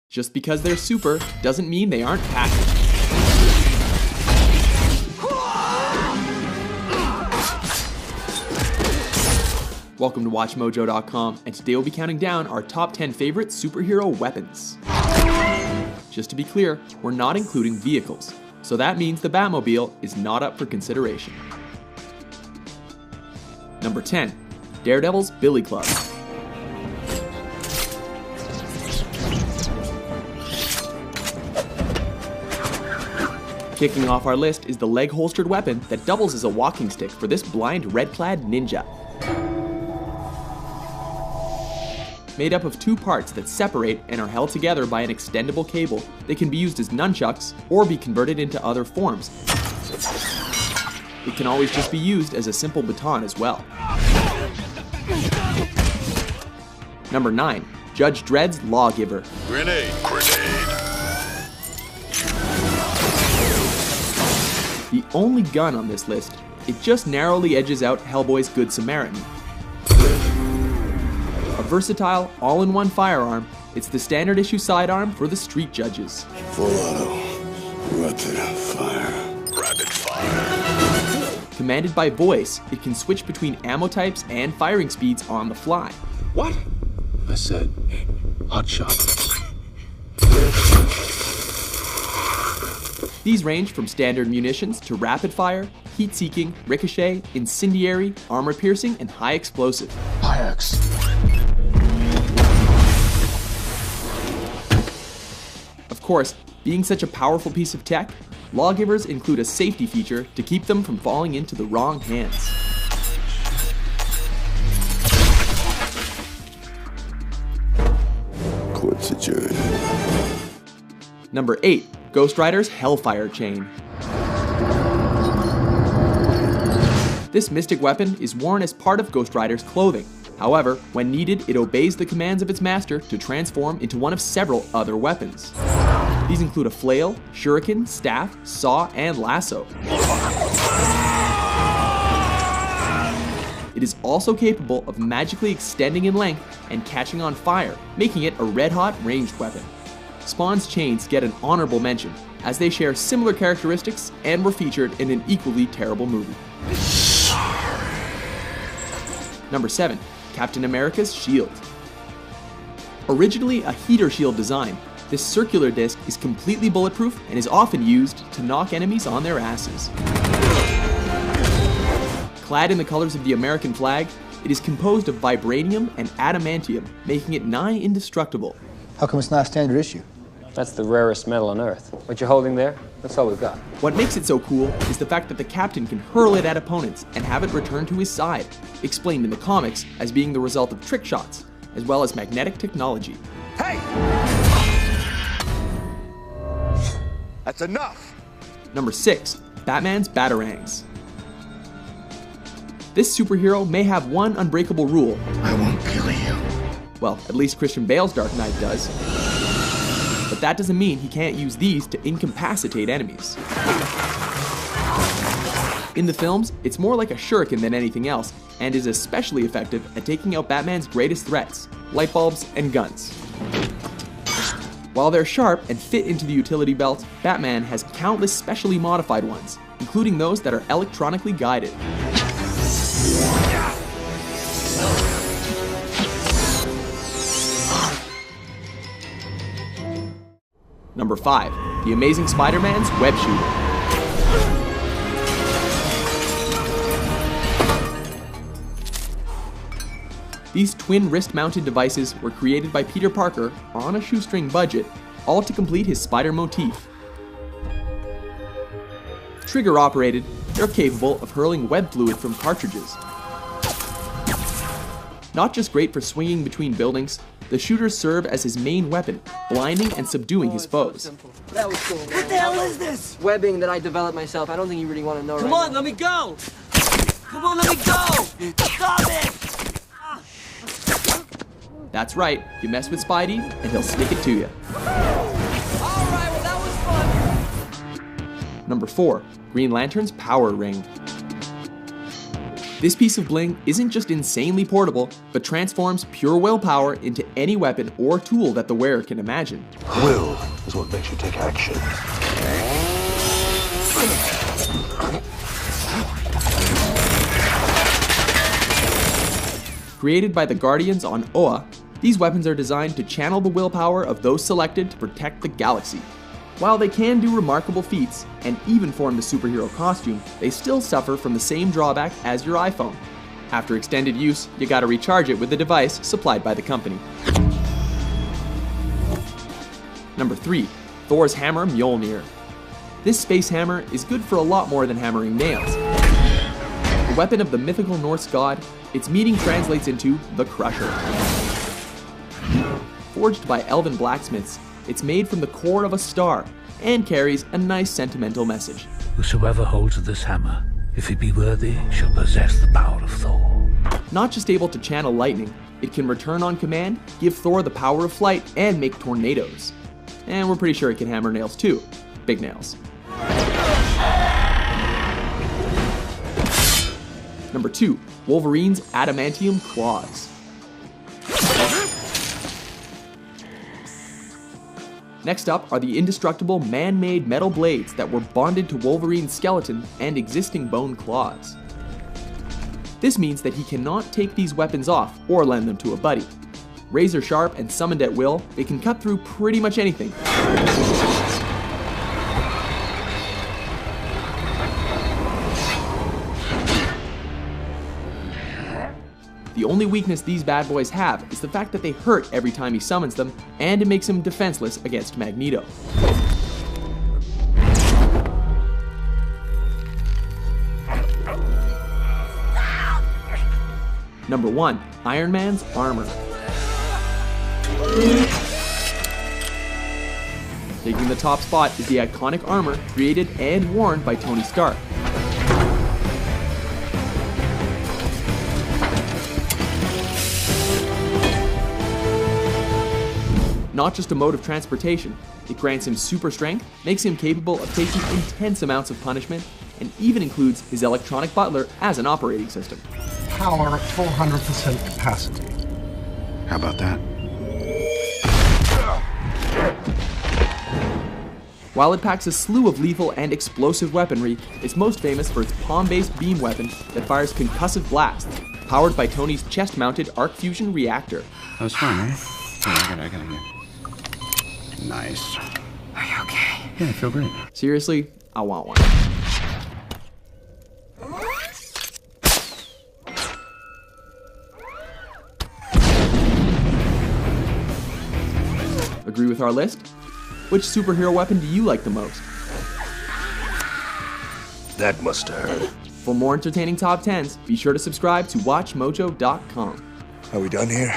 Just because they're super doesn't mean they aren't passive. Welcome to WatchMojo.com, and today we'll be counting down our top 10 favorite superhero weapons. Just to be clear, we're not including vehicles, so that means the Batmobile is not up for consideration. Number 10. Daredevil's Billy Club. Kicking off our list is the leg-holstered weapon that doubles as a walking stick for this blind red-clad ninja. Made up of two parts that separate and are held together by an extendable cable, they can be used as nunchucks or be converted into other forms. It can always just be used as a simple baton as well. Number 9. Judge Dredd's Lawgiver. Grenade. The only gun on this list, it just narrowly edges out Hellboy's Good Samaritan. A versatile, all-in-one firearm, it's the standard issue sidearm for the street judges. Full auto. Rapid fire. Commanded by voice, it can switch between ammo types and firing speeds on the fly. What? I said, hot shot. These range from standard munitions to rapid fire, heat-seeking, ricochet, incendiary, armor-piercing, and high explosive. Ajax. Of course, being such a powerful piece of tech, Lawgivers include a safety feature to keep them from falling into the wrong hands. Court's adjourned. Number 8. Ghost Rider's Hellfire Chain. This mystic weapon is worn as part of Ghost Rider's clothing. However, when needed, it obeys the commands of its master to transform into one of several other weapons. These include a flail, shuriken, staff, saw, and lasso. It is also capable of magically extending in length and catching on fire, making it a red-hot ranged weapon. Spawn's chains get an honorable mention, as they share similar characteristics and were featured in an equally terrible movie. Number 7. Captain America's Shield. Originally a heater shield design, this circular disc is completely bulletproof and is often used to knock enemies on their asses. Clad in the colors of the American flag, it is composed of vibranium and adamantium, making it nigh indestructible. How come it's not a standard issue? That's the rarest metal on Earth. What you're holding there, that's all we've got. What makes it so cool is the fact that the captain can hurl it at opponents and have it return to his side, explained in the comics as being the result of trick shots, as well as magnetic technology. Hey! That's enough! Number 6. Batman's Batarangs. This superhero may have one unbreakable rule. I won't kill you. Well, at least Christian Bale's Dark Knight does. But that doesn't mean he can't use these to incapacitate enemies. In the films, it's more like a shuriken than anything else, and is especially effective at taking out Batman's greatest threats, light bulbs and guns. While they're sharp and fit into the utility belt, Batman has countless specially modified ones, including those that are electronically guided. Number 5. The Amazing Spider-Man's Web Shooter. These twin wrist-mounted devices were created by Peter Parker on a shoestring budget, all to complete his spider motif. Trigger operated, they're capable of hurling web fluid from cartridges. Not just great for swinging between buildings, the shooters serve as his main weapon, blinding and subduing his foes. That was cool, man. What the hell is this? Webbing that I developed myself. I don't think you really want to know. Come right on, now. let me go! Come on, let me go! Stop it! That's right, you mess with Spidey, and he'll stick it to you. Alright, well that was fun. Number 4. Green Lantern's Power Ring. This piece of bling isn't just insanely portable, but transforms pure willpower into any weapon or tool that the wearer can imagine. Will is what makes you take action. Created by the Guardians on Oa, these weapons are designed to channel the willpower of those selected to protect the galaxy. While they can do remarkable feats, and even form the superhero costume, they still suffer from the same drawback as your iPhone. After extended use, you gotta recharge it with the device supplied by the company. Number 3. Thor's Hammer Mjolnir. This space hammer is good for a lot more than hammering nails. A weapon of the mythical Norse god, its meaning translates into the Crusher. Forged by elven blacksmiths, it's made from the core of a star and carries a nice sentimental message. Whosoever holds this hammer, if he be worthy, shall possess the power of Thor. Not just able to channel lightning, it can return on command, give Thor the power of flight, and make tornadoes. And we're pretty sure it can hammer nails too. Big nails. Number 2. Wolverine's Adamantium Claws. Next up are the indestructible man-made metal blades that were bonded to Wolverine's skeleton and existing bone claws. This means that he cannot take these weapons off or lend them to a buddy. Razor sharp and summoned at will, they can cut through pretty much anything. The only weakness these bad boys have is the fact that they hurt every time he summons them, and it makes him defenseless against Magneto. Number 1. Iron Man's Armor. Taking the top spot is the iconic armor created and worn by Tony Stark. Not just a mode of transportation, it grants him super strength, makes him capable of taking intense amounts of punishment, and even includes his electronic butler as an operating system. Power at 400% capacity. How about that? While it packs a slew of lethal and explosive weaponry, it's most famous for its palm-based beam weapon that fires concussive blasts, powered by Tony's chest-mounted arc fusion reactor. That was fun, right? Oh, I got it. Nice. Are you okay? Yeah, I feel great. Seriously, I want one. Agree with our list? Which superhero weapon do you like the most? That must hurt. For more entertaining top 10s, be sure to subscribe to WatchMojo.com. Are we done here?